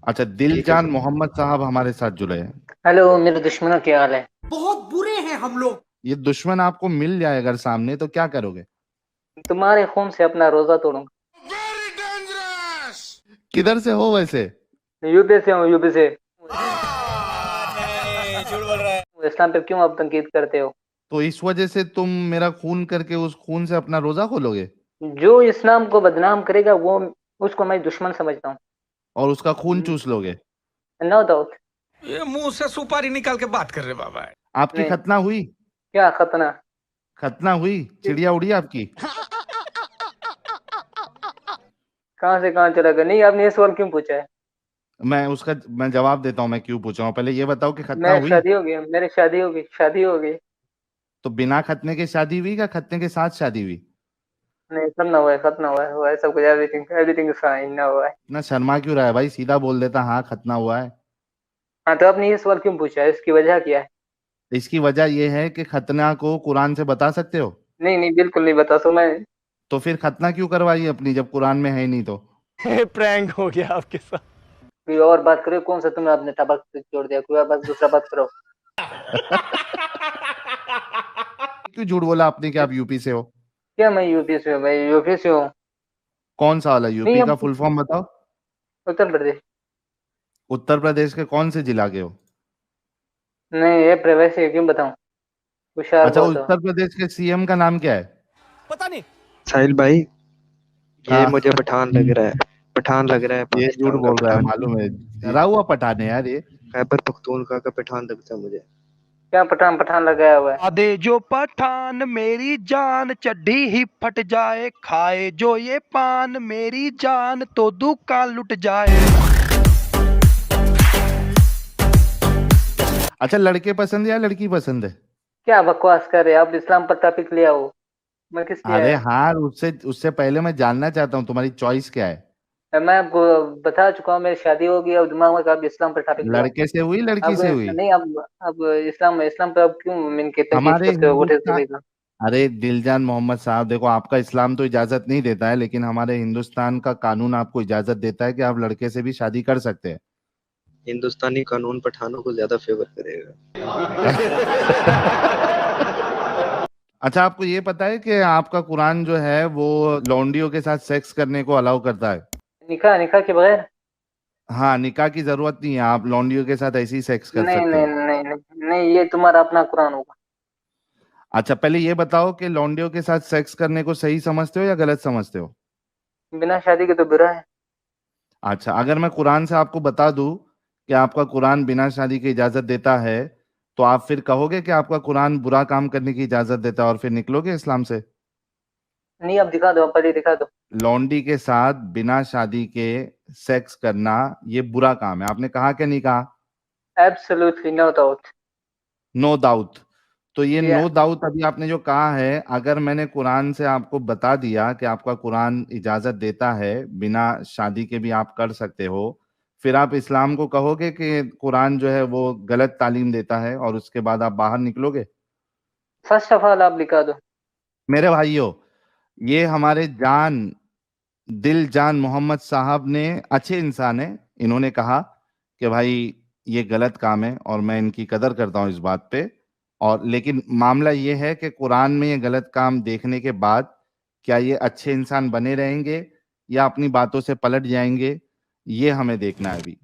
اچھا دل ٹھیک ہے جان بھائی. محمد صاحب ہمارے ساتھ جڑے ہیں. ہیلو میرے دشمنوں کیا حال ہے؟ بہت برے ہیں ہم لوگ. یہ دشمن آپ کو مل جائے اگر سامنے تو کیا کرو گے؟ تمہارے خون سے اپنا روزہ توڑوں کدھر سے ہو ویسے؟ گا. یو پی سے ہوں، یو پی سے. اسلام پہ کیوں آپ تنقید کرتے ہو؟ تو اس وجہ سے تم میرا خون کر کے اس خون سے اپنا روزہ کھولو گے جو اسلام کو بدنام کرے گا وہ اس کو میں دشمن سمجھتا ہوں. اور اس کا خون چوس لو گے؟ No doubt. یہ منہ سے سپاری نکال کے بات کر رہے بابا. آپ کی نہیں. ختنہ ہوئی؟ کیا ختنہ؟ ختنہ ہوئی؟ چڑیا اڑی آپ کی؟ کہاں سے کہاں چلا گیا؟ نہیں، آپ نے یہ سوال کیوں پوچھا ہے؟ میں جواب دیتا ہوں میں کیوں پوچھا ہوں. پہلے یہ بتاؤ کہ ختنہ میں ہوئی؟ شادی ہو گئی، میری شادی ہو گئی. شادی ہو گئی. تو بنا ختنے کے شادی ہوئی یا ختنے کے ساتھ شادی ہوئی؟ نہیں، ختنہ ہوا ہے، ختنہ ہوا ہے سب کچھ. ایوریتھنگ فائن نہ ہوا ہے. اتنا شرما کیوں رہا ہے بھائی؟ سیدھا بول دیتا ہاں ختنہ ہوا ہے. ہاں تو آپ نے یہ سوال کیوں پوچھا ہے؟ اس کی وجہ کیا ہے؟ اس کی وجہ یہ ہے کہ ختنہ کو قرآن سے بتا سکتے ہو؟ نہیں نہیں، بالکل نہیں بتا سو میں. تو پھر ختنہ کیوں کروائی اپنی جب قرآن میں ہے ہی نہیں تو؟ پرینک ہو گیا آپ کے ساتھ. کوئی اور بات کرو. کون سا تمہیں آپ نے ٹبک چھوڑ دیا؟ کوئی اور بات، دوسرا بات کرو. کیوں جھوٹ بولا آپ نے کہ آپ یو پی سے ہو؟ کیا میں یو پی سے ہوں بھائی؟ یو پی سے ہوں. کون سا والا یو نہیں، پی ہم کا فل فارم بتاؤ. اتر پردیش. اتر پردیش کے کون سے ضلع کے ہو؟ نہیں، یہ پرائیویسی ہے، کیوں بتاؤں؟ ہوشیار اچھا بہت ہو. اتر پردیش کے سی ایم کا نام کیا ہے؟ پتہ نہیں. ساحل بھائی یہ ہاں مجھے پٹھان لگ رہا ہے. پٹھان لگ رہا ہے، یہ جھوٹ پاکستان کا بول رہا ہے، پٹھان. معلوم ہے. ڈرا ہوا پٹھان ہے یار یہ. خیبر پختونخوا کا پٹھان لگتا ہے مجھے. کیا پٹھان پٹھان لگایا ہوا ہے؟ آدھے جو پٹھان میری جان چڈی ہی پھٹ جائے، کھائے جو یہ پان میری جان تو دکان لٹ جائے. اچھا لڑکے پسند ہے یا لڑکی پسند ہے؟ کیا بکواس کر رہے آپ؟ اسلام پر ٹاپک لے آؤ. میں کس لیے ارے آیا؟ ہاں اس سے پہلے میں جاننا چاہتا ہوں تمہاری چوائس کیا ہے. میں آپ کو بتا چکا ہوں، میری شادی ہو گئی. اب دماغ میں آپ اسلام پر ٹاپک لے آؤ. لڑکے سے ہوئی لڑکی اب سے ہوئی؟ نہیں، اب اسلام پہ اب کیوں من کے تنقید ہمارے کرتے ہو؟ What is Hindustan, reason? ارے دل جان محمد صاحب دیکھو آپ کا اسلام تو اجازت نہیں دیتا ہے، لیکن ہمارے ہندوستان کا قانون آپ کو اجازت دیتا ہے کہ آپ لڑکے سے بھی شادی کر سکتے ہیں. ہندوستانی قانون پٹھانوں کو زیادہ فیور کرے گا. اچھا آپ کو یہ پتا ہے کہ آپ کا قرآن جو ہے وہ لونڈیوں کے ساتھ سیکس کرنے کو الاؤ کرتا ہے؟ نکاح کے بغیر؟ ہاں نکاح کی ضرورت نہیں ہے، آپ لونڈیوں کے ساتھ ایسے ہی سیکس کر نہیں سکتے نہیں ہو. نہیں نہیں نہیں، یہ تمہارا اپنا قرآن ہوگا. اچھا پہلے یہ بتاؤ کہ لونڈیوں کے ساتھ سیکس کرنے کو صحیح سمجھتے ہو یا غلط سمجھتے ہو؟ بنا شادی کے تو برا ہے. اچھا اگر میں قرآن سے آپ کو بتا دوں کہ آپ کا قرآن بنا شادی کی اجازت دیتا ہے تو آپ پھر کہو گے کہ آپ کا قرآن برا کام کرنے کی اجازت دیتا ہے اور پھر نکلو گے اسلام سے؟ نہیں، اب دکھا دو، اب پہلے دکھا دو. لونڈی کے ساتھ بنا شادی کے سیکس کرنا یہ برا کام ہے، آپ نے کہا کہ نہیں کہا؟ Absolutely no doubt. No doubt. تو یہ Yeah. نو ڈاؤٹ ابھی آپ نے جو کہا ہے، اگر میں نے قرآن سے آپ کو بتا دیا کہ آپ کا قرآن اجازت دیتا ہے بنا شادی کے بھی آپ کر سکتے ہو، پھر آپ اسلام کو کہو گے کہ قرآن جو ہے وہ غلط تعلیم دیتا ہے اور اس کے بعد آپ باہر نکلو گے؟ فرسٹ آف آل آپ لکھا دو. میرے بھائیوں، یہ ہمارے جان دل جان محمد صاحب نے اچھے انسان ہیں، انہوں نے کہا کہ بھائی یہ غلط کام ہے اور میں ان کی قدر کرتا ہوں اس بات پہ. اور لیکن معاملہ یہ ہے کہ قرآن میں یہ غلط کام دیکھنے کے بعد کیا یہ اچھے انسان بنے رہیں گے یا اپنی باتوں سے پلٹ جائیں گے، یہ ہمیں دیکھنا ہے. ابھی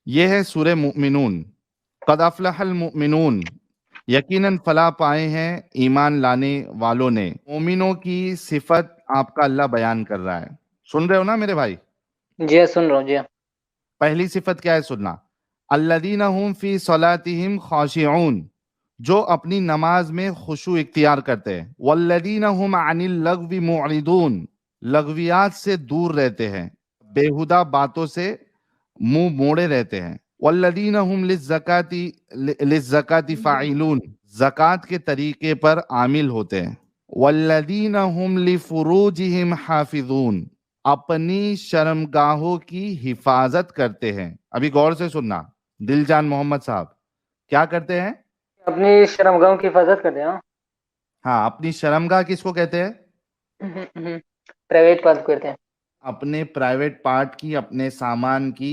یہ ہے سورہ مؤمنون. قد افلح المؤمنون، یقیناً فلاح پائے ہیں ایمان لانے والوں نے. مومنوں کی صفت آپ کا اللہ بیان کر رہا ہے، سن رہے ہو نا میرے بھائی؟ جی ہاں، سن رہا ہوں. جی ہاں. پہلی صفت کیا ہے سننا، الذین هم فی صلاتهم خاشعون، جو اپنی نماز میں خشوع اختیار کرتے ہیں. والذین هم عن اللغو معرضون، لغویات سے دور رہتے ہیں، بیہودہ باتوں سے منہ موڑے رہتے ہیں. والذین هم للزکاة فاعلون، زکوٰۃ کے طریقے پر عامل ہوتے ہیں. والذین هم لفروجهم حافظون، اپنی شرمگاہوں کی حفاظت کرتے ہیں. ابھی غور سے سننا دل جان محمد صاحب، کیا کرتے ہیں؟ اپنی شرمگاہوں کی حفاظت کرتے ہیں. ہاں اپنی شرمگاہ کس کو کہتے ہیں؟ پرائیویٹ بات کرتے ہیں. اپنے پرائیویٹ پارٹ کی، اپنے سامان کی